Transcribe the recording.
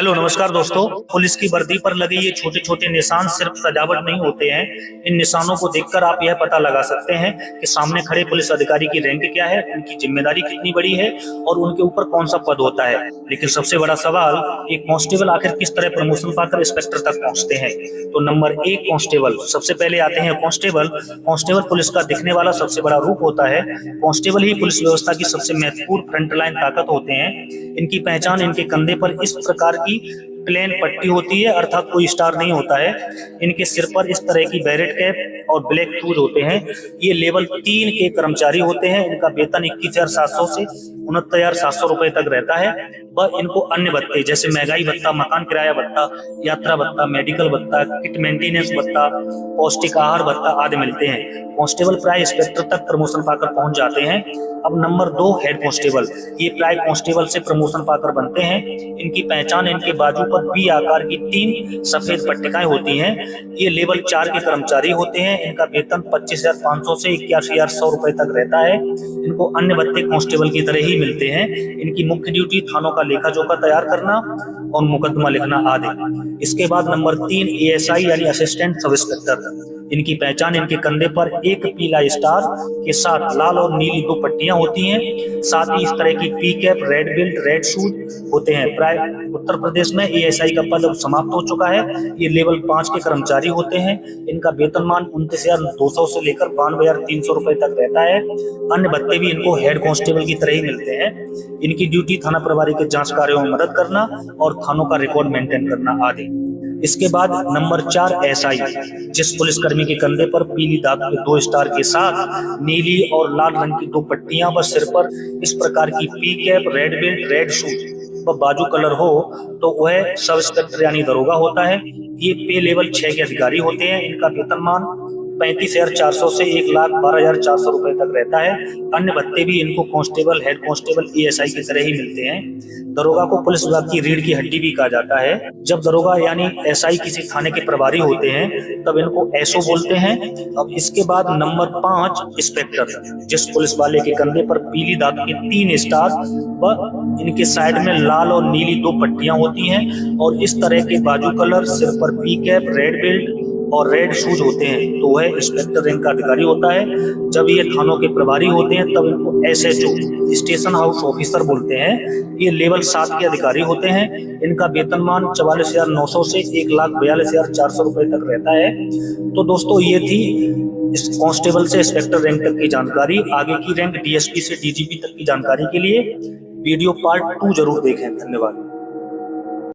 Hello नमस्कार दोस्तों। Police की वर्दी पर लगे ये छोटे छोटे निशान सिर्फ सजावट नहीं होते हैं। इन निशानों को देखकर आप यह पता लगा सकते हैं कि सामने खड़े पुलिस अधिकारी की रैंक क्या है, उनकी जिम्मेदारी कितनी बड़ी है और उनके ऊपर कौन सा पद होता है। लेकिन सबसे बड़ा सवाल, एक कांस्टेबल आखिर किस तरह प्रमोशन पाकर इंस्पेक्टर तक पहुंचते हैं। तो नंबर 1 कांस्टेबल। सबसे पहले आते हैं कांस्टेबल। कांस्टेबल पुलिस का दिखने वाला सबसे बड़ा रूप होता है। कांस्टेबल ही पुलिस व्यवस्था की सबसे महत्वपूर्ण फ्रंटलाइन ताकत होते हैं। इनकी पहचान इनके कंधे पर इस प्रकार की प्लेन पट्टी होती है, अर्थात कोई स्टार नहीं होता है। इनके सिर पर इस तरह की बैरेट कैप और ब्लैक शूज होते हैं। ये लेवल 3 के कर्मचारी होते हैं। इनका वेतन 21,700 से 69,700 रुपए तक रहता है। वह इनको अन्य भत्ते जैसे महंगाई भत्ता, मकान किराया भत्ता, यात्रा भत्ता, मेडिकल भत्ता, किट मेंटेनेंस भत्ता, पौष्टिक आहार भत्ता आदि मिलते हैं। कांस्टेबल प्राय इंस्पेक्टर तक प्रमोशन पाकर पहुंच जाते हैं। अब नंबर 2 हेड कांस्टेबल। ये प्राय कांस्टेबल से प्रमोशन पाकर बनते हैं। इनकी पहचान इनके बाजू पर वी आकार की 3 सफेद पट्टिकाएं होती हैं। ये लेवल 4 के कर्मचारी होते हैं। इनका वेतन 25,500 से 81,100 रुपए तक रहता है। इनको अन्य भत्ते कांस्टेबल की तरह ही मिलते हैं। इनकी मुख्य ड्यूटी थानों का लेखा जोखा तैयार करना और मुकदमा लिखना आदि। इसके बाद नंबर 3 एएसआई यानी असिस्टेंट सब इंस्पेक्टर। इनकी पहचान इनके कंधे पर एक पीला स्टार के साथ लाल और नीली 2 पट्टियां होती हैं। साथ ही इस तरह की P cap, red belt, red shoes होते हैं। प्राय उत्तर प्रदेश में एएसआई का पद अब समाप्त हो चुका है। ये लेवल 5 के कर्मचारी होते हैं। इनका वेतनमान 29,200 से लेकर 92,300 रुपए तक रहता है। अन्य भत्ते भी इनको हेड कांस्टेबल की तरह ही मिलते हैं। इनकी ड्यूटी थाना प्रभारी के जांच कार्यों में मदद करना और थानों का रिकॉर्ड मेंटेन करना आदि। इसके बाद नंबर 4 एसआई। जिस पुलिसकर्मी के कंधे पर पीली दाग के 2 स्टार के साथ नीली और लाल रंग की 2 पट्टियां व सिर पर इस प्रकार की P cap, red belt, red shoes व बाजू कलर हो तो वह सब इंस्पेक्टर यानी दरोगा होता है। ये पे लेवल 6 के अधिकारी होते हैं। इनका वेतनमान 35,400 से 1,12,400 रुपए तक रहता है। अन्य भत्ते भी इनको कांस्टेबल, हेड कांस्टेबल, एएसआई की तरह ही मिलते हैं। दरोगा को पुलिस विभाग की रीढ़ की हड्डी भी कहा जाता है। जब दरोगा यानी एसआई किसी थाने के प्रभारी होते हैं तब इनको एसओ बोलते हैं। अब इसके बाद नंबर 5 इंस्पेक्टर। जिस पुलिस वाले के कंधे पर पीली धातु के 3 स्टार व इनके साइड में लाल और नीली 2 पट्टियां होती हैं और इस तरह के बाजू कलर, सिर पर पी कैप, रेड बेल्ट और रेड शूज होते हैं तो वह इंस्पेक्टर रैंक का अधिकारी होता है। जब ये थानों के प्रभारी होते हैं तब इनको एसएचओ स्टेशन हाउस ऑफिसर बोलते हैं। ये लेवल 7 के अधिकारी होते हैं। इनका वेतनमान 44,900 से 1,42,400 रुपए तक रहता है। तो दोस्तों ये थी इस कांस्टेबल से इंस्पेक्टर रैंक तक की जानकारी। आगे की रैंक डीएसपी से डीजीपी तक की जानकारी के लिए वीडियो पार्ट 2 जरूर देखें। धन्यवाद।